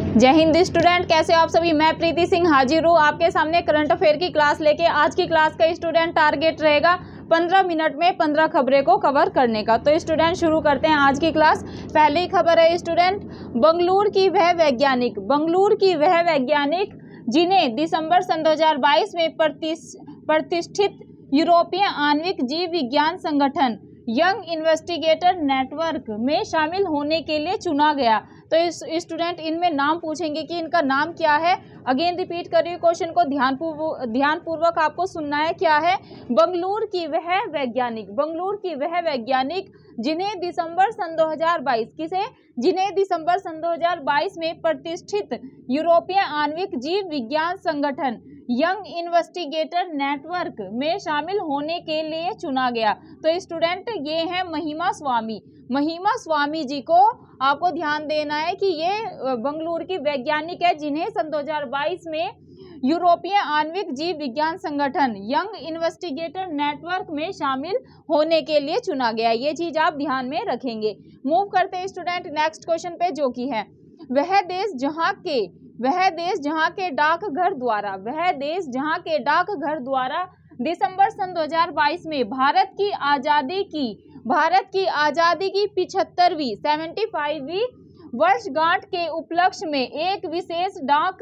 जय हिंद स्टूडेंट, कैसे हो आप सभी। मैं प्रीति सिंह हाजिर हूँ आपके सामने करंट अफेयर की क्लास लेके। आज की क्लास का स्टूडेंट टारगेट रहेगा 15 मिनट में 15 खबरें को कवर करने का। तो स्टूडेंट शुरू करते हैं आज की क्लास। पहली खबर है स्टूडेंट, बंगलुरु की वह वैज्ञानिक जिन्हें दिसंबर सन 2022 में प्रतिष्ठित यूरोपीय आणविक जीव विज्ञान संगठन यंग इन्वेस्टिगेटर नेटवर्क में शामिल होने के लिए चुना गया। तो इस स्टूडेंट इनमें नाम पूछेंगे कि इनका नाम क्या है। अगेन रिपीट कर रही हूँ, क्वेश्चन को ध्यानपूर्वक आपको सुनना है। क्या है? बंगलुरु की वह वैज्ञानिक जिन्हें दिसंबर सन 2022 में प्रतिष्ठित यूरोपीय आणविक जीव विज्ञान संगठन यंग इन्वेस्टिगेटर नेटवर्क में शामिल होने के लिए चुना गया। तो स्टूडेंट ये है महिमा स्वामी जी को आपको ध्यान देना है कि ये बंगलुरु की वैज्ञानिक है जिन्हें सन 2022 में यूरोपीय आणविक जीव विज्ञान संगठन यंग इन्वेस्टिगेटर नेटवर्क में शामिल होने के लिए चुना गया। ये चीज आप ध्यान में रखेंगे। मूव करते हैं स्टूडेंट नेक्स्ट क्वेश्चन पे, जो कि है वह देश जहां के डाकघर द्वारा दिसंबर सन 2022 में भारत की आजादी की 75वीं वर्षगांठ के उपलक्ष्य में एक विशेष डाक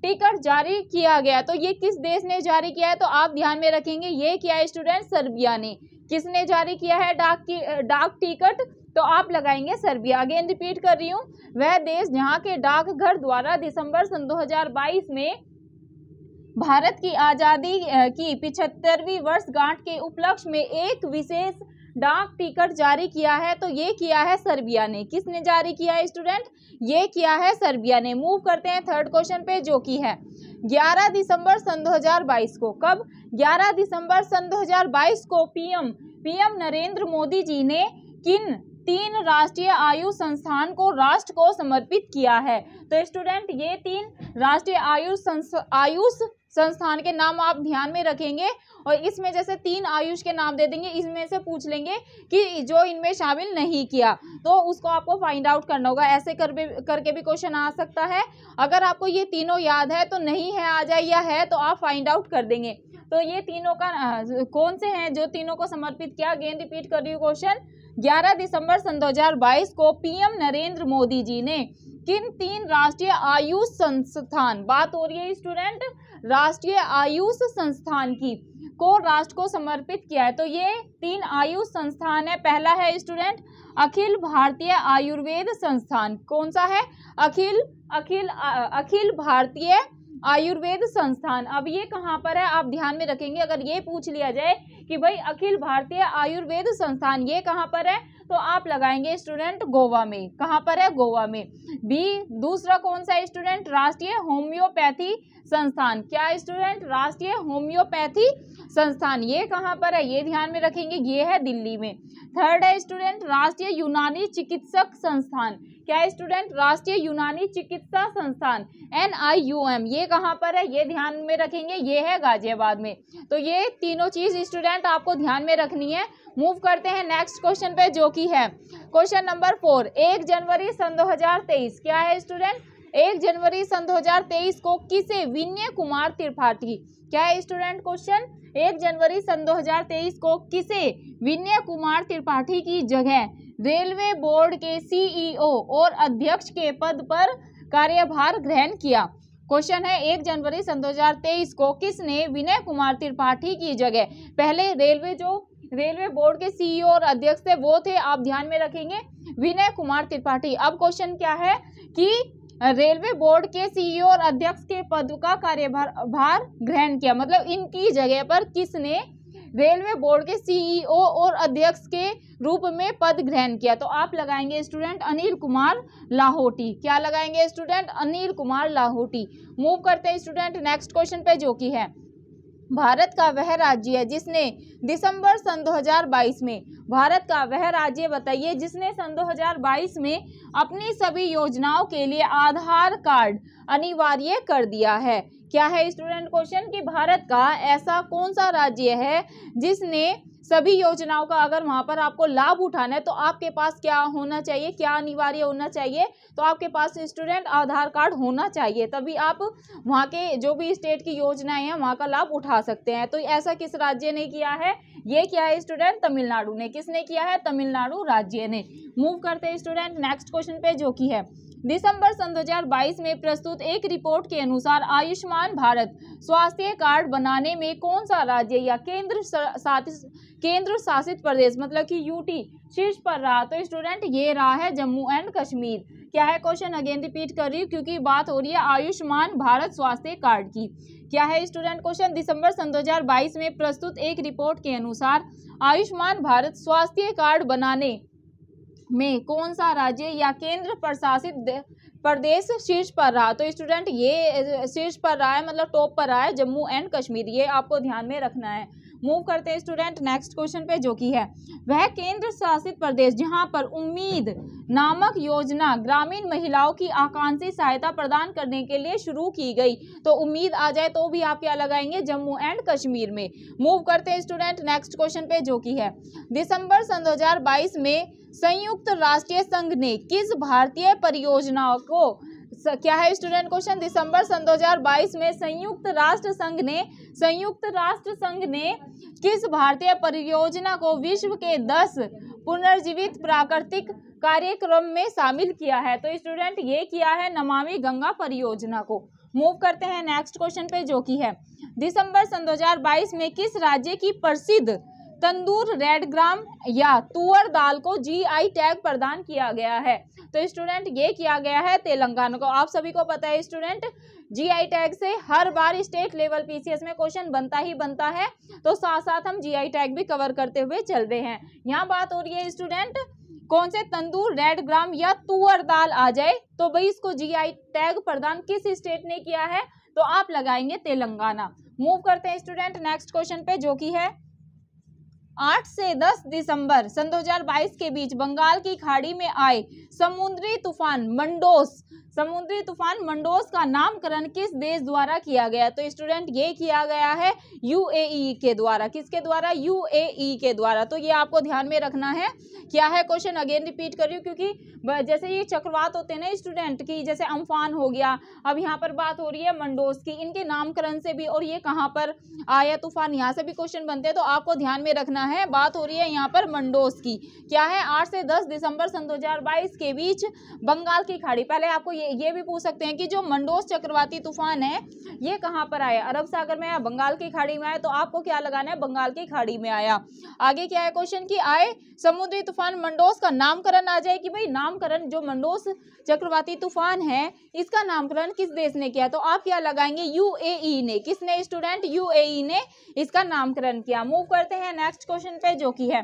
टिकट जारी किया गया। तो ये किस देश ने जारी किया है? तो आप ध्यान में रखेंगे, ये किया है स्टूडेंट सर्बिया ने। किसने जारी किया है डाक टिकट? तो आप लगाएंगे सर्बिया। अगेन रिपीट कर रही हूँ, वह देश जहां के डाकघर द्वारा दिसंबर सन 2022 में भारत की आजादी की 75वीं वर्षगांठ के उपलक्ष्य में एक विशेष डाक टिकट जारी किया है। तो ये किया है सर्बिया ने। किसने जारी किया है स्टूडेंट? ये किया है सर्बिया ने। मूव करते हैं थर्ड क्वेश्चन पे, जो कि है 11 दिसंबर सन 2022 को। कब? 11 दिसंबर सन 2022 को पीएम नरेंद्र मोदी जी ने किन 3 राष्ट्रीय आयुष संस्थान को राष्ट्र को समर्पित किया है? तो स्टूडेंट ये 3 राष्ट्रीय आयुष संस्थान के नाम आप ध्यान में रखेंगे और इसमें जैसे 3 आयुष के नाम दे देंगे, इसमें से पूछ लेंगे कि जो इनमें शामिल नहीं किया, तो उसको आपको फाइंड आउट करना होगा। ऐसे करके भी क्वेश्चन आ सकता है। अगर आपको ये तीनों याद है तो नहीं है आ जाए, या है तो आप फाइंड आउट कर देंगे। तो ये तीनों का कौन से हैं जो तीनों को समर्पित किया? अगेन रिपीट कर रही हूँ क्वेश्चन, 11 दिसंबर सन 2022 को पीएम नरेंद्र मोदी जी ने किन 3 राष्ट्रीय आयुष संस्थान, बात हो रही है स्टूडेंट राष्ट्रीय आयुष संस्थान की, को राष्ट्र को समर्पित किया है। तो ये 3 आयुष संस्थान है। पहला है स्टूडेंट अखिल भारतीय आयुर्वेद संस्थान। कौन सा है? अखिल भारतीय आयुर्वेद संस्थान। अब ये कहाँ पर है आप ध्यान में रखेंगे। अगर ये पूछ लिया जाए कि भाई अखिल भारतीय आयुर्वेद संस्थान ये कहाँ पर है, तो आप लगाएंगे स्टूडेंट गोवा में। कहाँ पर है? गोवा में। बी दूसरा कौन सा है स्टूडेंट? राष्ट्रीय होम्योपैथी संस्थान। क्या स्टूडेंट? राष्ट्रीय होम्योपैथी संस्थान। ये कहाँ पर है? ये ध्यान में रखेंगे, ये है दिल्ली में। थर्ड है स्टूडेंट राष्ट्रीय यूनानी चिकित्सक संस्थान। क्या स्टूडेंट? राष्ट्रीय यूनानी चिकित्सा संस्थान NIUM। ये कहाँ पर है? ये ध्यान में रखेंगे, ये है गाजियाबाद में। तो ये तीनों चीज स्टूडेंट आपको ध्यान में रखनी है। मूव करते हैं नेक्स्ट क्वेश्चन पे, जो कि है क्वेश्चन नंबर 4। 1 जनवरी सन 2023 क्या है स्टूडेंट? 1 जनवरी सन 2023 को किसे विनय कुमार त्रिपाठी, क्या है स्टूडेंट क्वेश्चन? 1 जनवरी सन 2023 को किसे विनय कुमार त्रिपाठी की जगह रेलवे बोर्ड के CEO और अध्यक्ष के पद पर कार्यभार ग्रहण किया? क्वेश्चन है 1 जनवरी सन 2023 को किसने विनय कुमार त्रिपाठी की जगह, पहले रेलवे बोर्ड के CEO और अध्यक्ष थे वो थे, आप ध्यान में रखेंगे विनय कुमार त्रिपाठी। अब क्वेश्चन क्या है कि रेलवे बोर्ड के CEO और अध्यक्ष के पद का कार्यभार ग्रहण किया, मतलब इनकी जगह पर किसने रेलवे बोर्ड के CEO और अध्यक्ष के रूप में पद ग्रहण किया? तो आप लगाएंगे स्टूडेंट अनिल कुमार लाहोटी। क्या लगाएंगे स्टूडेंट? अनिल कुमार लाहोटी। मूव करते हैं स्टूडेंट नेक्स्ट क्वेश्चन पे, जो कि है भारत का वह राज्य है जिसने दिसंबर सन 2022 में, भारत का वह राज्य बताइए जिसने सन 2022 में अपनी सभी योजनाओं के लिए आधार कार्ड अनिवार्य कर दिया है। क्या है स्टूडेंट क्वेश्चन कि भारत का ऐसा कौन सा राज्य है जिसने सभी योजनाओं का अगर वहां पर आपको लाभ उठाना है तो आपके पास क्या होना चाहिए, क्या अनिवार्य होना चाहिए, तो आपके पास स्टूडेंट आधार कार्ड होना चाहिए, तभी आप वहां के जो भी स्टेट की योजनाएं हैं वहां का लाभ उठा सकते हैं। तो ऐसा किस राज्य ने किया है, ये क्या है स्टूडेंट, तमिलनाडु ने। किसने किया है, तमिलनाडु राज्य ने। मूव करते हैं स्टूडेंट नेक्स्ट क्वेश्चन पे, जो कि है दिसंबर सन 2022 में प्रस्तुत एक रिपोर्ट के अनुसार आयुष्मान भारत स्वास्थ्य कार्ड बनाने में कौन सा राज्य या केंद्र शासित प्रदेश मतलब कि यूटी शीर्ष पर रहा, तो स्टूडेंट ये रहा है जम्मू एंड कश्मीर। क्या है क्वेश्चन, अगेन रिपीट कर रही हूँ क्योंकि बात हो रही है आयुष्मान भारत स्वास्थ्य कार्ड की। क्या है स्टूडेंट क्वेश्चन, दिसंबर सन 2022 में प्रस्तुत एक रिपोर्ट के अनुसार आयुष्मान भारत स्वास्थ्य कार्ड बनाने में कौन सा राज्य या केंद्र प्रशासित प्रदेश शीर्ष पर रहा, तो स्टूडेंट ये शीर्ष पर रहा है मतलब टॉप पर रहा है जम्मू एंड कश्मीर, ये आपको ध्यान में रखना है। मूव करते हैं स्टूडेंट नेक्स्ट क्वेश्चन पे, जो कि है वह केंद्र शासित प्रदेश जहां पर उम्मीद नामक योजना ग्रामीण महिलाओं की आकांक्षी सहायता प्रदान करने के लिए शुरू की गई, तो उम्मीद आ जाए तो भी आप क्या लगाएंगे, जम्मू एंड कश्मीर में। मूव करते हैं स्टूडेंट नेक्स्ट क्वेश्चन पे, जो कि है दिसंबर सन 2022 में संयुक्त राष्ट्र संघ ने किस भारतीय परियोजना को, क्या है स्टूडेंट क्वेश्चन, दिसंबर सन 2022 में संयुक्त राष्ट्र संघ ने किस भारतीय परियोजना को विश्व के 10 पुनर्जीवित प्राकृतिक कार्यक्रम में शामिल किया है, तो स्टूडेंट ये किया है नमामि गंगा परियोजना को। मूव करते हैं नेक्स्ट क्वेश्चन पे, जो कि है दिसंबर सन 2022 में किस राज्य की प्रसिद्ध तंदूर रेड ग्राम या तुअर दाल को जीआई टैग प्रदान किया गया है, तो स्टूडेंट ये किया गया है तेलंगाना को। आप सभी को पता है स्टूडेंट जीआई टैग से हर बार स्टेट लेवल पीसीएस में क्वेश्चन बनता ही बनता है, तो साथ साथ हम जीआई टैग भी कवर करते हुए चल रहे हैं। यहाँ बात हो रही है स्टूडेंट कौन से तंदूर रेड ग्राम या तुअर दाल आ जाए तो भाई इसको जीआई टैग प्रदान किस स्टेट ने किया है, तो आप लगाएंगे तेलंगाना। मूव करते हैं स्टूडेंट नेक्स्ट क्वेश्चन पे, जो कि है 8 से 10 दिसंबर सन 2022 के बीच बंगाल की खाड़ी में आए समुद्री तूफान मंडोस का नामकरण किस देश द्वारा किया गया, तो स्टूडेंट ये किया गया है यूएई के द्वारा। किसके द्वारा, यूएई के द्वारा। तो ये आपको ध्यान में रखना है। क्या है क्वेश्चन, अगेन रिपीट कर रही हूँ क्योंकि जैसे ये चक्रवात होते हैं ना स्टूडेंट की, जैसे अम्फान हो गया, अब यहाँ पर बात हो रही है मंडोस की, इनके नामकरण से भी, और ये कहाँ पर आया तूफान, यहाँ से भी क्वेश्चन बनते हैं, तो आपको ध्यान में रखना है। बात हो रही है यहाँ पर मंडोस की। क्या है 8 से 10 दिसंबर सन 2022 के बीच बंगाल की खाड़ी। पहले आपको ये भी पूछ सकते हैं कि जो मंडोस चक्रवाती तूफान है ये कहाँ पर आया, अरब सागर में आया, बंगाल की खाड़ी में आया, तो आपको क्या लगाना है, बंगाल की खाड़ी में आया। आगे क्या है क्वेश्चन की आए समुद्री तूफान मंडोस का नामकरण आ जाए कि भाई नामकरण जो मंडोस चक्रवाती तूफान है इसका नामकरण किस देश ने किया, तो आप क्या लगाएंगे, यूएई ने। किसने स्टूडेंट, यूएई ने इसका नामकरण किया। मूव करते हैं नेक्स्ट क्वेश्चन पे, जो कि है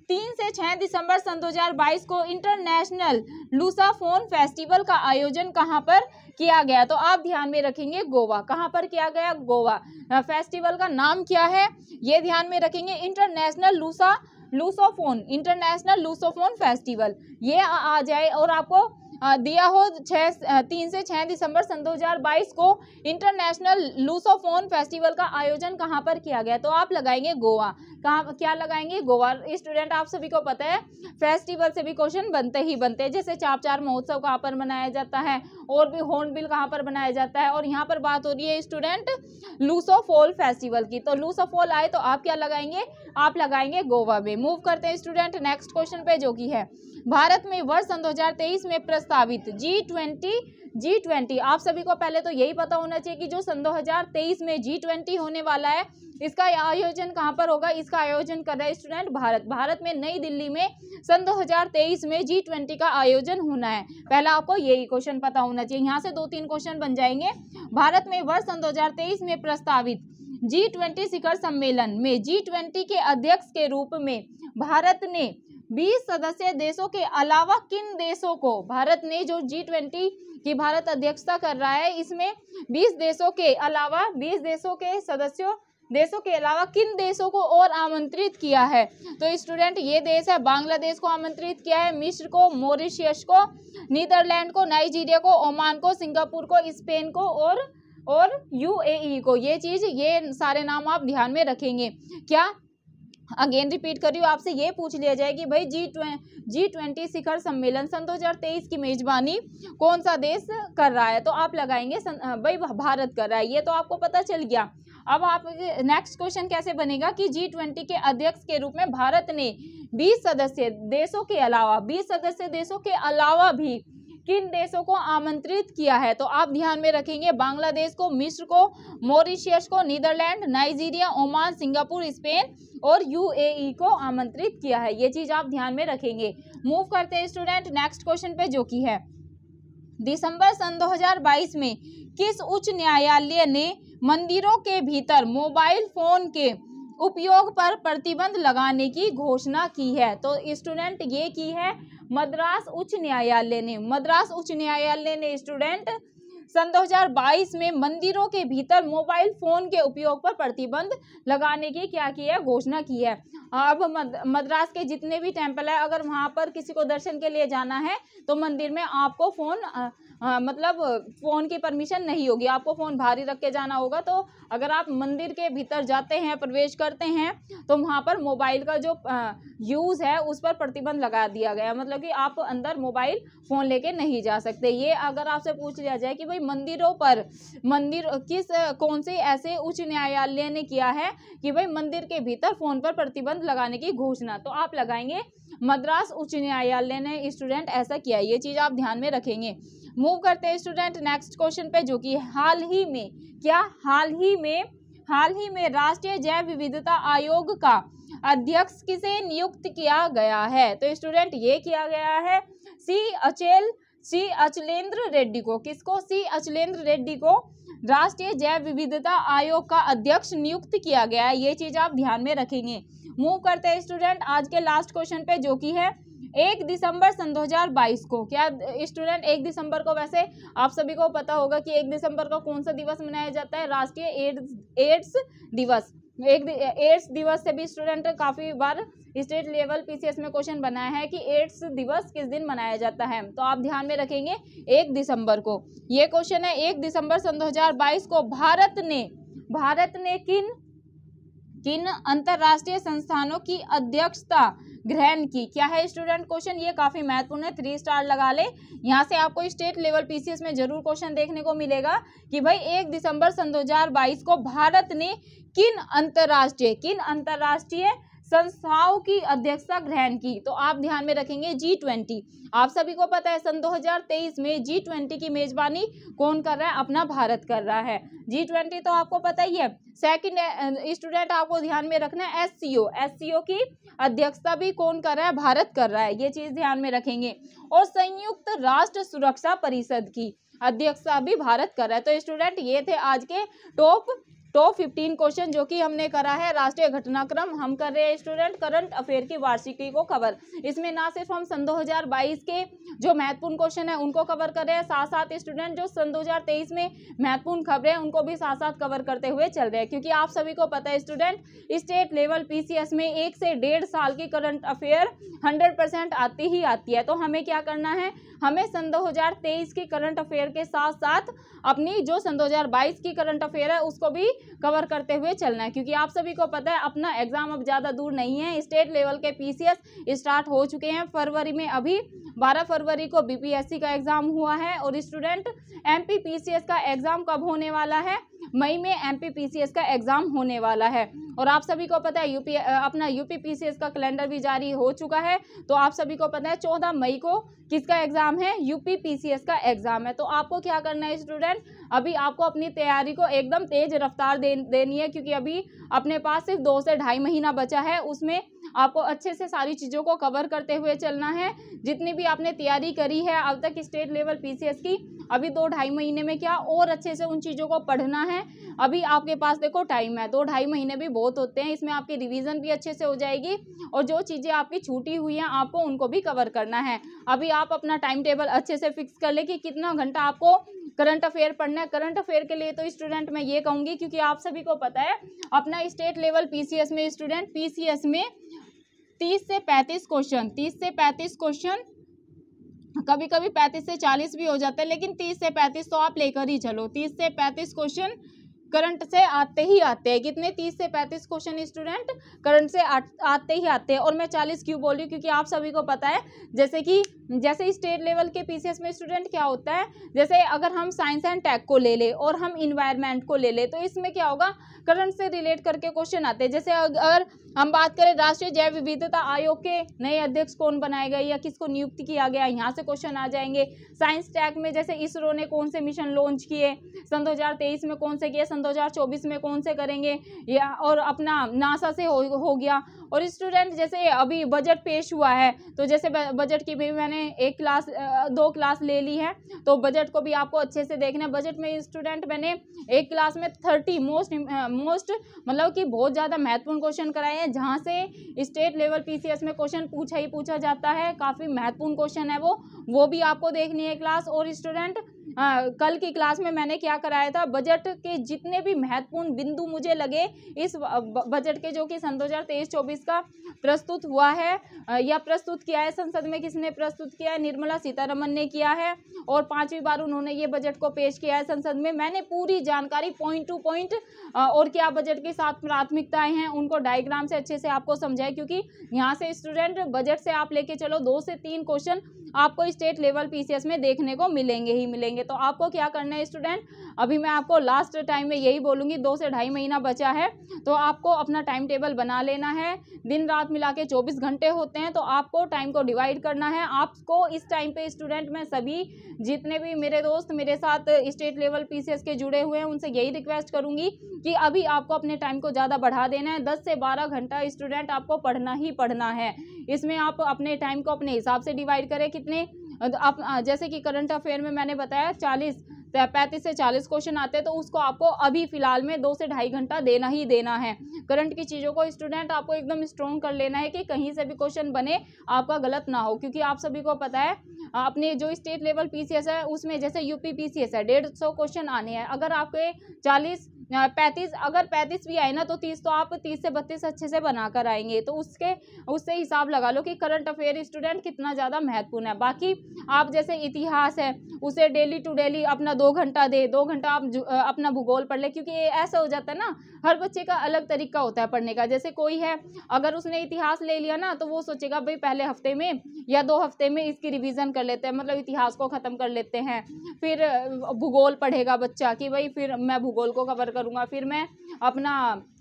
3 से 6 दिसंबर सन 2022 को इंटरनेशनल लूसाफोन फेस्टिवल का आयोजन कहां पर किया गया, तो आप ध्यान में रखेंगे गोवा। कहां पर किया गया, गोवा। फेस्टिवल का नाम क्या है ये ध्यान में रखेंगे, इंटरनेशनल लूसोफोन फेस्टिवल, ये आ जाए। और आपको दिया हो 3 से 6 दिसंबर सन 2022 को इंटरनेशनल लूसोफोन फेस्टिवल का आयोजन कहां पर किया गया, तो आप लगाएंगे गोवा। कहाँ, क्या लगाएंगे, गोवा। स्टूडेंट आप सभी को पता है फेस्टिवल से भी क्वेश्चन बनते ही बनते हैं, जैसे चापचार महोत्सव कहाँ पर मनाया जाता है, और भी हॉर्नबिल कहाँ पर बनाया जाता है, और यहाँ पर बात हो रही है स्टूडेंट लूसोफोल फेस्टिवल की, तो लूसोफोल आए तो आप क्या लगाएंगे, आप लगाएंगे गोवा में। मूव करते हैं स्टूडेंट नेक्स्ट क्वेश्चन पे, जो कि है भारत में वर्ष सन 2023 में प्रस्तावित G20, आप सभी को पहले तो यही पता होना चाहिए कि जो सन 2023 में G20 होने वाला है इसका आयोजन कहाँ पर होगा, इसका आयोजन कर रहा है स्टूडेंट भारत में नई दिल्ली में सन 2023 में G20 का आयोजन होना है। पहला आपको यही क्वेश्चन पता होना चाहिए, यहाँ से 2-3 क्वेश्चन बन जाएंगे। भारत में वर्ष सन 2023 में प्रस्तावित G20 शिखर सम्मेलन में G20 के अध्यक्ष के रूप में भारत ने 20 सदस्य देशों के अलावा किन देशों को, भारत ने जो G20 की भारत अध्यक्षता कर रहा है इसमें 20 देशों के अलावा 20 देशों के देशों के अलावा किन देशों को और आमंत्रित किया है, तो स्टूडेंट ये देश है बांग्लादेश को आमंत्रित किया है, मिस्र को, मॉरिशस को, नीदरलैंड को, नाइजीरिया को, ओमान को, सिंगापुर को, स्पेन को और यूएई को। ये सारे नाम आप ध्यान में रखेंगे। क्या अगेन रिपीट कर रही हूँ, आपसे ये पूछ लिया जाए कि भाई G20 शिखर सम्मेलन सन 2023 की मेजबानी कौन सा देश कर रहा है, तो आप लगाएंगे भाई भारत कर रहा है, ये तो आपको पता चल गया। अब आप नेक्स्ट क्वेश्चन कैसे बनेगा कि G20 के अध्यक्ष के रूप में भारत ने 20 सदस्य देशों के अलावा भी किन देशों को आमंत्रित किया है, तो आप ध्यान में रखेंगे बांग्लादेश को, मिस्र को, मॉरिशस को, Netherland, Nigeria, Oman, Singapore, Spain और यूएई को आमंत्रित किया है। ये चीज आप ध्यान में रखेंगे। मूव करते हैं स्टूडेंट नेक्स्ट क्वेश्चन पे, जो कि है दिसंबर सन 2022 में किस उच्च न्यायालय ने मंदिरों के भीतर मोबाइल फोन के उपयोग पर प्रतिबंध लगाने की घोषणा की है, तो स्टूडेंट ये की है मद्रास उच्च न्यायालय ने स्टूडेंट सन 2022 में मंदिरों के भीतर मोबाइल फोन के उपयोग पर प्रतिबंध लगाने की क्या की है, घोषणा की है। अब मद्रास के जितने भी टेम्पल है, अगर वहां पर किसी को दर्शन के लिए जाना है तो मंदिर में आपको फोन की परमिशन नहीं होगी, आपको फोन भारी रख के जाना होगा। तो अगर आप मंदिर के भीतर जाते हैं, प्रवेश करते हैं, तो वहां पर मोबाइल का जो यूज है उस पर प्रतिबंध लगा दिया गया, मतलब कि आप अंदर मोबाइल फोन लेके नहीं जा सकते। ये अगर आपसे पूछ लिया जाए कि भाई कौन से ऐसे उच्च न्यायालय ने किया है कि भाई मंदिर के भीतर फोन पर प्रतिबंध लगाने की घोषणा, तो आप लगाएंगे मद्रास उच्च न्यायालय ने स्टूडेंट ऐसा किया। ये चीज आप ध्यान में रखेंगे। मूव करते हैं स्टूडेंट नेक्स्ट क्वेश्चन पे, जो कि हाल ही में राष्ट्रीय जैव विविधता आयोग का अध्यक्ष किसे नियुक्त किया गया है, तो स्टूडेंट ये किया गया है सी अचलेंद्र रेड्डी को। किसको? सी अचलेंद्र रेड्डी को राष्ट्रीय जैव विविधता आयोग का अध्यक्ष नियुक्त किया गया है। ये चीज आप ध्यान में रखेंगे। मूव करते हैं स्टूडेंट आज के लास्ट क्वेश्चन पे, जो कि है 1 दिसंबर सन 2022 को। क्या स्टूडेंट 1 दिसंबर को, वैसे आप सभी को पता होगा कि 1 दिसंबर को कौन सा दिवस मनाया जाता है, राष्ट्रीय एड्स दिवस। एड्स दिवस से भी स्टूडेंट काफी बार स्टेट लेवल पीसीएस में क्वेश्चन बनाया है कि एड्स दिवस किस दिन मनाया जाता है, तो आप ध्यान में रखेंगे 1 दिसंबर को। ये क्वेश्चन है 1 दिसंबर सन 2022 को भारत ने किन अंतरराष्ट्रीय संस्थानों की अध्यक्षता ग्रहण की। क्या है स्टूडेंट क्वेश्चन, ये काफी महत्वपूर्ण है, 3 स्टार लगा ले। यहाँ से आपको स्टेट लेवल पीसीएस में जरूर क्वेश्चन देखने को मिलेगा कि भाई 1 दिसंबर सन 2022 को भारत ने किन अंतरराष्ट्रीय संस्थाओं की अध्यक्षता ग्रहण की, तो आप ध्यान में रखेंगे G20। आप सभी को पता है सन 2023 में G20 की मेजबानी कौन कर रहा है, अपना भारत कर रहा है। G20 तो आपको पता ही है। सेकंड स्टूडेंट आपको ध्यान में रखना है SCO की अध्यक्षता भी कौन कर रहा है, भारत कर रहा है, ये चीज ध्यान में रखेंगे। और संयुक्त राष्ट्र सुरक्षा परिषद की अध्यक्षता भी भारत कर रहा है। तो स्टूडेंट ये थे आज के टॉप 15 क्वेश्चन जो कि हमने करा है। राष्ट्रीय घटनाक्रम हम कर रहे हैं स्टूडेंट करंट अफेयर की वार्षिकी को कवर। इसमें ना सिर्फ हम सन 2022 के जो महत्वपूर्ण क्वेश्चन है उनको कवर कर रहे हैं, साथ साथ स्टूडेंट जो सन 2023 में महत्वपूर्ण खबरें हैं उनको भी साथ साथ कवर करते हुए चल रहे हैं। क्योंकि आप सभी को पता है स्टूडेंट स्टेट लेवल पीसीएस में 1 से 1.5 साल की करंट अफेयर 100% आती ही आती है। तो हमें क्या करना है, हमें सन 2023 की करंट अफेयर के साथ साथ अपनी जो सन 2022 की करंट अफेयर है उसको भी कवर करते हुए चलना है। क्योंकि आप सभी को पता है अपना एग्जाम अब ज्यादा दूर नहीं है, स्टेट लेवल के पीसीएस स्टार्ट हो चुके हैं। फरवरी में अभी 12 फरवरी को बीपीएससी का एग्जाम हुआ है और स्टूडेंट एमपी पीसीएस का एग्जाम कब होने वाला है, मई में एमपी पीसीएस का एग्जाम होने वाला है। और आप सभी को पता है अपना यूपी पीसीएस का कैलेंडर भी जारी हो चुका है। तो आप सभी को पता है 14 मई को किसका एग्जाम है, यूपी पीसीएस का एग्जाम है। तो आपको क्या करना है स्टूडेंट, अभी आपको अपनी तैयारी को एकदम तेज रफ्तार देनी है। क्योंकि अभी अपने पास सिर्फ 2 से 2.5 महीना बचा है, उसमें आपको अच्छे से सारी चीज़ों को कवर करते हुए चलना है। जितनी भी आपने तैयारी करी है अब तक स्टेट लेवल पीसीएस की, अभी 2-2.5 महीने में क्या और अच्छे से उन चीज़ों को पढ़ना है। अभी आपके पास देखो टाइम है, 2-2.5 महीने भी बहुत होते हैं, इसमें आपकी रिवीजन भी अच्छे से हो जाएगी और जो चीज़ें आपकी छूटी हुई हैं आपको उनको भी कवर करना है। अभी आप अपना टाइम टेबल अच्छे से फिक्स कर ले कि कितना घंटा आपको करंट अफेयर पढ़ना है। करंट अफेयर के लिए तो स्टूडेंट मैं ये कहूँगी, क्योंकि आप सभी को पता है अपना स्टेट लेवल पीसीएस में स्टूडेंट पीसीएस में 30 से 35 क्वेश्चन, कभी कभी 35 से 40 भी हो जाते हैं, लेकिन 30 से 35 तो आप लेकर ही चलो। 30 से 35 क्वेश्चन करंट से आते ही आते हैं। कितने 30 से 35 क्वेश्चन स्टूडेंट करंट से आते ही आते हैं। और मैं 40 क्यों बोल रही हूँ, क्योंकि आप सभी को पता है जैसे स्टेट लेवल के पीसीएस में स्टूडेंट क्या होता है, जैसे अगर हम साइंस एंड टेक को ले ले और हम इन्वायरमेंट को ले ले, तो इसमें क्या होगा, करंट से रिलेट करके क्वेश्चन आते हैं। जैसे अगर हम बात करें राष्ट्रीय जैव विविधता आयोग के नए अध्यक्ष कौन बनाए गए या किसको नियुक्त किया गया, यहाँ से क्वेश्चन आ जाएंगे। साइंस टैग में जैसे इसरो ने कौन से मिशन लॉन्च किए, सन 2023 में कौन से किए, सन 2024 में कौन से करेंगे, या और अपना नासा से हो गया। और स्टूडेंट जैसे अभी बजट पेश हुआ है, तो जैसे बजट की भी मैंने 2 क्लास ले ली है, तो बजट को भी आपको अच्छे से देखना है। बजट में स्टूडेंट मैंने एक क्लास में 30 मोस्ट मतलब कि बहुत ज़्यादा महत्वपूर्ण क्वेश्चन कराए हैं, जहाँ से स्टेट लेवल पीसीएस में क्वेश्चन पूछा जाता है। काफ़ी महत्वपूर्ण क्वेश्चन है वो भी आपको देखनी है क्लास। और स्टूडेंट कल की क्लास में मैंने क्या कराया था, बजट के जितने भी महत्वपूर्ण बिंदु मुझे लगे इस बजट के, जो कि सन 2023-24 का प्रस्तुत हुआ है या प्रस्तुत किया है, संसद में किसने प्रस्तुत किया है, निर्मला सीतारमन ने किया है, और 5वीं बार उन्होंने ये बजट को पेश किया है संसद में। मैंने पूरी जानकारी पॉइंट टू पॉइंट और क्या बजट के साथ प्राथमिकताएं हैं उनको डायग्राम से अच्छे से आपको समझाए, क्योंकि यहाँ से स्टूडेंट बजट से आप लेके चलो 2 से 3 क्वेश्चन आपको स्टेट लेवल पीसीएस में देखने को मिलेंगे ही मिलेंगे। तो आपको क्या करना है स्टूडेंट, अभी मैं आपको लास्ट टाइम में यही बोलूँगी, 2 से ढाई महीना बचा है, तो आपको अपना टाइम टेबल बना लेना है। दिन रात मिला के 24 घंटे होते हैं, तो आपको टाइम को डिवाइड करना है। आपको इस टाइम पे स्टूडेंट, मैं सभी जितने भी मेरे दोस्त मेरे साथ स्टेट लेवल पीसीएस के जुड़े हुए हैं उनसे यही रिक्वेस्ट करूँगी कि अभी आपको अपने टाइम को ज़्यादा बढ़ा देना है। 10 से 12 घंटा स्टूडेंट आपको पढ़ना ही पढ़ना है। इसमें आप अपने टाइम को अपने हिसाब से डिवाइड करें। कितने आप जैसे कि करंट अफेयर में मैंने बताया 35 से 40 क्वेश्चन आते हैं, तो उसको आपको अभी फिलहाल में 2 से ढाई घंटा देना ही देना है। करंट की चीज़ों को स्टूडेंट आपको एकदम स्ट्रॉन्ग कर लेना है कि कहीं से भी क्वेश्चन बने आपका गलत ना हो, क्योंकि आप सभी को पता है अपने जो स्टेट लेवल पीसीएस है उसमें जैसे यूपी पीसीएस है 150 क्वेश्चन आने हैं। अगर आपके 35 अगर 35 भी आए ना, तो 30 तो आप 30 से 32 अच्छे से बनाकर आएंगे। तो उससे हिसाब लगा लो कि करंट अफेयर स्टूडेंट कितना ज़्यादा महत्वपूर्ण है। बाकी आप जैसे इतिहास है उसे डेली टू डेली अपना 2 घंटा 2 घंटा आप अपना भूगोल पढ़ ले, क्योंकि ऐसा हो जाता है ना, हर बच्चे का अलग तरीका होता है पढ़ने का। जैसे कोई है अगर उसने इतिहास ले लिया ना, तो वो सोचेगा भाई पहले हफ्ते में या 2 हफ्ते में इसकी रिवीजन कर लेते हैं, मतलब इतिहास को ख़त्म कर लेते हैं। फिर भूगोल पढ़ेगा बच्चा कि भाई फिर मैं भूगोल को कवर करूँगा, फिर मैं अपना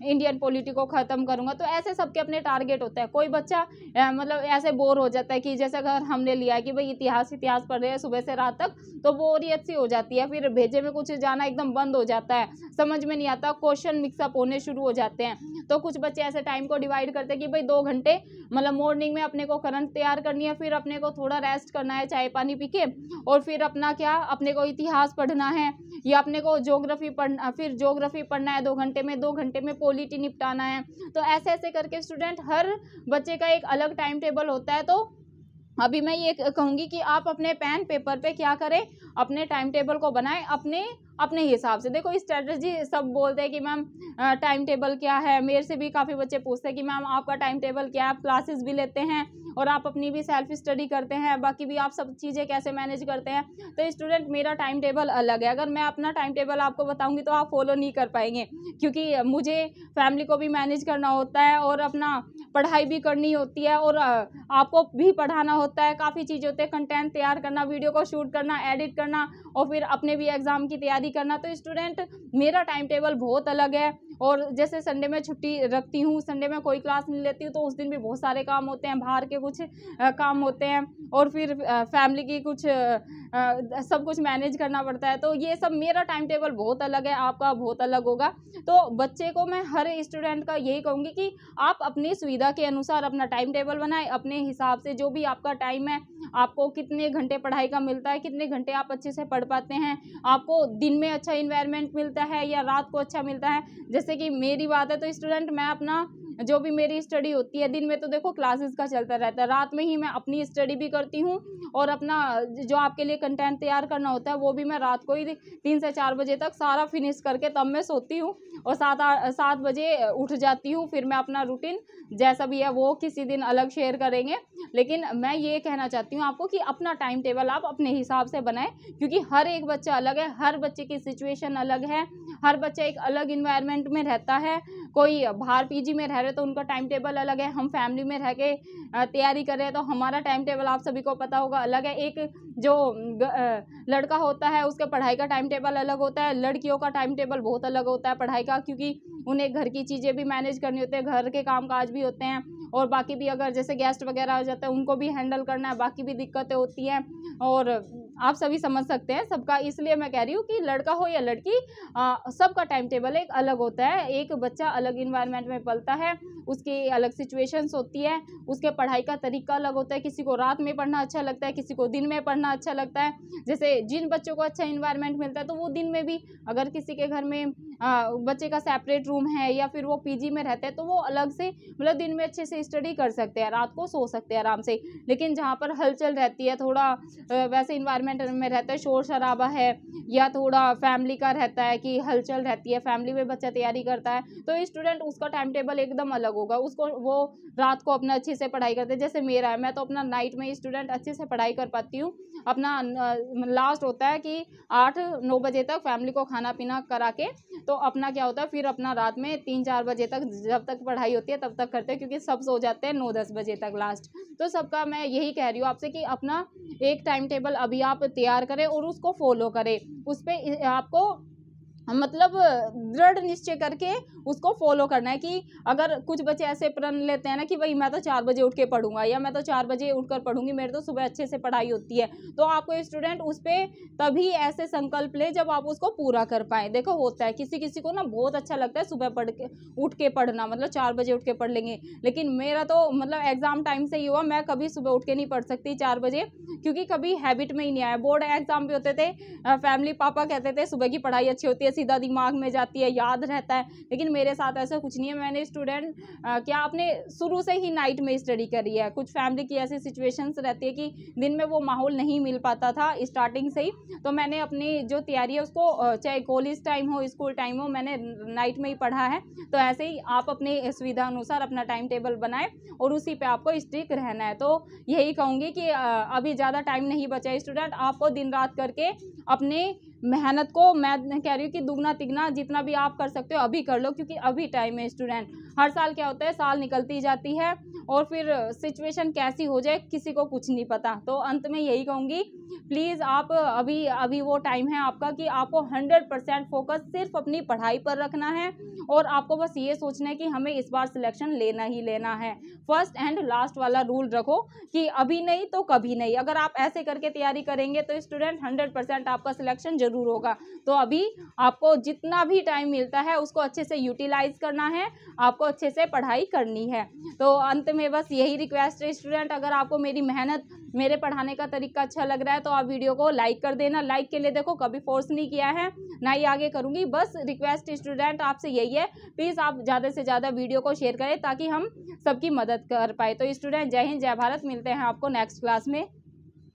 इंडियन पॉलिटी को ख़त्म करूँगा। तो ऐसे सबके अपने टारगेट होता है। कोई बच्चा मतलब ऐसे बोर हो जाता है कि जैसे अगर हमने लिया है कि भाई इतिहास पढ़ रहे हैं सुबह से रात तक, तो बोरियत सी हो जाती है, फिर भेजे में कुछ जाना एकदम बंद हो जाता है, समझ में नहीं आता, क्वेश्चन मिक्सअप होने शुरू हो जाते हैं। तो कुछ बच्चे ऐसे टाइम को डिवाइड करते हैं कि भाई 2 घंटे मतलब मॉर्निंग में अपने को करंट तैयार करनी है, फिर अपने को थोड़ा रेस्ट करना है चाय पानी पी के, और फिर अपने को इतिहास पढ़ना है या अपने को ज्योग्राफी पढ़ना है 2 घंटे में, 2 घंटे में पॉलिटी निपटाना है। तो ऐसे ऐसे करके स्टूडेंट हर बच्चे का एक अलग टाइम टेबल होता है। तो अभी मैं ये कहूँगी कि आप अपने पेन पेपर पे क्या करें, अपने टाइम टेबल को बनाएं अपने हिसाब से। देखो स्ट्रेटजी सब बोलते हैं कि मैम टाइम टेबल क्या है, मेरे से भी काफ़ी बच्चे पूछते हैं कि मैम आपका टाइम टेबल क्या है, आप क्लासेस भी लेते हैं और आप अपनी भी सेल्फ स्टडी करते हैं, बाकी भी आप सब चीज़ें कैसे मैनेज करते हैं। तो स्टूडेंट मेरा टाइम टेबल अलग है, अगर मैं अपना टाइम टेबल आपको बताऊंगी तो आप फॉलो नहीं कर पाएंगे, क्योंकि मुझे फैमिली को भी मैनेज करना होता है और अपना पढ़ाई भी करनी होती है और आपको भी पढ़ाना होता है, काफ़ी चीज़ होते हैं, कंटेंट तैयार करना, वीडियो को शूट करना, एडिट करना और फिर अपने भी एग्ज़ाम की तैयारी करना। तो स्टूडेंट मेरा टाइम टेबल बहुत अलग है। और जैसे संडे में छुट्टी रखती हूँ, संडे में कोई क्लास नहीं लेती हूँ, तो उस दिन भी बहुत सारे काम होते हैं, बाहर के कुछ काम होते हैं और फिर फैमिली की कुछ सब कुछ मैनेज करना पड़ता है। तो ये सब मेरा टाइम टेबल बहुत अलग है, आपका बहुत अलग होगा। तो बच्चे को मैं हर स्टूडेंट का यही कहूँगी कि आप अपनी सुविधा के अनुसार अपना टाइम टेबल बनाएं, अपने हिसाब से जो भी आपका टाइम है, आपको कितने घंटे पढ़ाई का मिलता है, कितने घंटे आप अच्छे से पढ़ पाते हैं, आपको दिन में अच्छा इन्वायरमेंट मिलता है या रात को अच्छा मिलता है। जैसे कि मेरी बात है तो स्टूडेंट मैं अपना जो भी मेरी स्टडी होती है, दिन में तो देखो क्लासेस का चलता रहता है, रात में ही मैं अपनी स्टडी भी करती हूँ और अपना जो आपके लिए कंटेंट तैयार करना होता है वो भी मैं रात को ही 3 से 4 बजे तक सारा फिनिश करके तब मैं सोती हूँ और 7 बजे उठ जाती हूँ। फिर मैं अपना रूटीन जैसा भी है वो किसी दिन अलग शेयर करेंगे, लेकिन मैं ये कहना चाहती हूँ आपको कि अपना टाइम टेबल आप अपने हिसाब से बनाएं, क्योंकि हर एक बच्चा अलग है, हर बच्चे की सिचुएशन अलग है, हर बच्चा एक अलग इन्वायरमेंट में रहता है। कोई बाहर पीजी में रह रहे तो उनका टाइम टेबल अलग है, हम फैमिली में रह के तैयारी कर रहे हैं तो हमारा टाइम टेबल आप सभी को पता होगा अलग है। एक जो लड़का होता है उसके पढ़ाई का टाइम टेबल अलग होता है, लड़कियों का टाइम टेबल बहुत अलग होता है पढ़ाई का, क्योंकि उन्हें घर की चीज़ें भी मैनेज करनी होती है, घर के काम काज भी होते हैं, और बाकी भी अगर जैसे गेस्ट वगैरह आ जाते हैं उनको भी हैंडल करना है, बाकी भी दिक्कतें होती हैं, और आप सभी समझ सकते हैं सबका। इसलिए मैं कह रही हूँ कि लड़का हो या लड़की, सबका टाइम टेबल एक अलग होता है। एक बच्चा अलग इन्वायरमेंट में पलता है, उसकी अलग सिचुएशंस होती है, उसके पढ़ाई का तरीका अलग होता है। किसी को रात में पढ़ना अच्छा लगता है, किसी को दिन में पढ़ना अच्छा लगता है। जैसे जिन बच्चों को अच्छा इन्वायरमेंट मिलता है तो वो दिन में भी, अगर किसी के घर में बच्चे का सेपरेट रूम है या फिर वो पीजी में रहते हैं तो वो अलग से मतलब दिन में अच्छे से स्टडी कर सकते हैं, रात को सो सकते हैं आराम से। लेकिन जहाँ पर हलचल रहती है, थोड़ा वैसे इन्वायरमेंट में रहता है, शोर शराबा है, या थोड़ा फैमिली का रहता है कि हलचल रहती है, फैमिली में बच्चा तैयारी करता है, तो स्टूडेंट उसका टाइम टेबल एकदम अलग होगा। उसको वो रात को अपना अच्छे से पढ़ाई करते हैं। जैसे मेरा है, मैं तो अपना नाइट में स्टूडेंट अच्छे से पढ़ाई कर पाती हूँ। अपना लास्ट होता है कि 8-9 बजे तक फैमिली को खाना पीना करा के, तो अपना क्या होता है फिर अपना रात में 3-4 बजे तक जब तक पढ़ाई होती है तब तक करते हैं, क्योंकि सब सो जाते हैं 9-10 बजे तक लास्ट। तो सबका मैं यही कह रही हूँ आपसे कि अपना एक टाइम टेबल अभी आप तैयार करें और उसको फॉलो करें। उस पे आपको मतलब दृढ़ निश्चय करके उसको फॉलो करना है। कि अगर कुछ बच्चे ऐसे प्रण लेते हैं ना कि भाई मैं तो 4 बजे उठ के पढ़ूंगा, या मैं तो 4 बजे उठकर पढ़ूंगी, मेरे तो सुबह अच्छे से पढ़ाई होती है, तो आपको स्टूडेंट उस पर तभी ऐसे संकल्प ले जब आप उसको पूरा कर पाए। देखो होता है किसी किसी को ना बहुत अच्छा लगता है सुबह उठ के पढ़ना, मतलब 4 बजे उठ के पढ़ लेंगे, लेकिन मेरा तो मतलब एग्जाम टाइम से ही हुआ, मैं कभी सुबह उठ के नहीं पढ़ सकती 4 बजे, क्योंकि कभी हैबिट में ही नहीं आया। बोर्ड एग्जाम भी होते थे, फैमिली पापा कहते थे सुबह की पढ़ाई अच्छी होती है, सीधा दिमाग में जाती है, याद रहता है, लेकिन मेरे साथ ऐसा कुछ नहीं है। मैंने स्टूडेंट क्या अपने शुरू से ही नाइट में स्टडी करी है। कुछ फैमिली की ऐसी सिचुएशंस रहती है कि दिन में वो माहौल नहीं मिल पाता था स्टार्टिंग से ही, तो मैंने अपनी जो तैयारी है उसको चाहे कॉलेज टाइम हो स्कूल टाइम हो मैंने नाइट में ही पढ़ा है। तो ऐसे ही आप अपने सुविधा अनुसार अपना टाइम टेबल बनाए और उसी पे आपको स्टिक रहना है। तो यही कहूँगी कि अभी ज़्यादा टाइम नहीं बचा है स्टूडेंट, आपको दिन रात करके अपने मेहनत को, मैं कह रही हूँ कि दुगना तिगना जितना भी आप कर सकते हो अभी कर लो, क्योंकि अभी टाइम है स्टूडेंट। हर साल क्या होता है, साल निकलती जाती है और फिर सिचुएशन कैसी हो जाए किसी को कुछ नहीं पता। तो अंत में यही कहूँगी, प्लीज़ आप अभी वो टाइम है आपका कि आपको 100% फोकस सिर्फ अपनी पढ़ाई पर रखना है, और आपको बस ये सोचना है कि हमें इस बार सिलेक्शन लेना ही लेना है। फर्स्ट एंड लास्ट वाला रूल रखो कि अभी नहीं तो कभी नहीं। अगर आप ऐसे करके तैयारी करेंगे तो स्टूडेंट 100% आपका सिलेक्शन जरूर होगा। तो अभी आपको जितना भी टाइम मिलता है उसको अच्छे से यूटिलाइज करना है, आपको अच्छे से पढ़ाई करनी है। तो अंत में बस यही रिक्वेस्ट है स्टूडेंट, अगर आपको मेरी मेहनत, मेरे पढ़ाने का तरीका अच्छा लग रहा है तो आप वीडियो को लाइक कर देना। लाइक के लिए देखो कभी फोर्स नहीं किया है, ना ही आगे करूंगी, बस रिक्वेस्ट स्टूडेंट आपसे यही है, प्लीज़ आप ज़्यादा से ज़्यादा वीडियो को शेयर करें ताकि हम सबकी मदद कर पाए। तो स्टूडेंट जय हिंद जय भारत, मिलते हैं आपको नेक्स्ट क्लास में।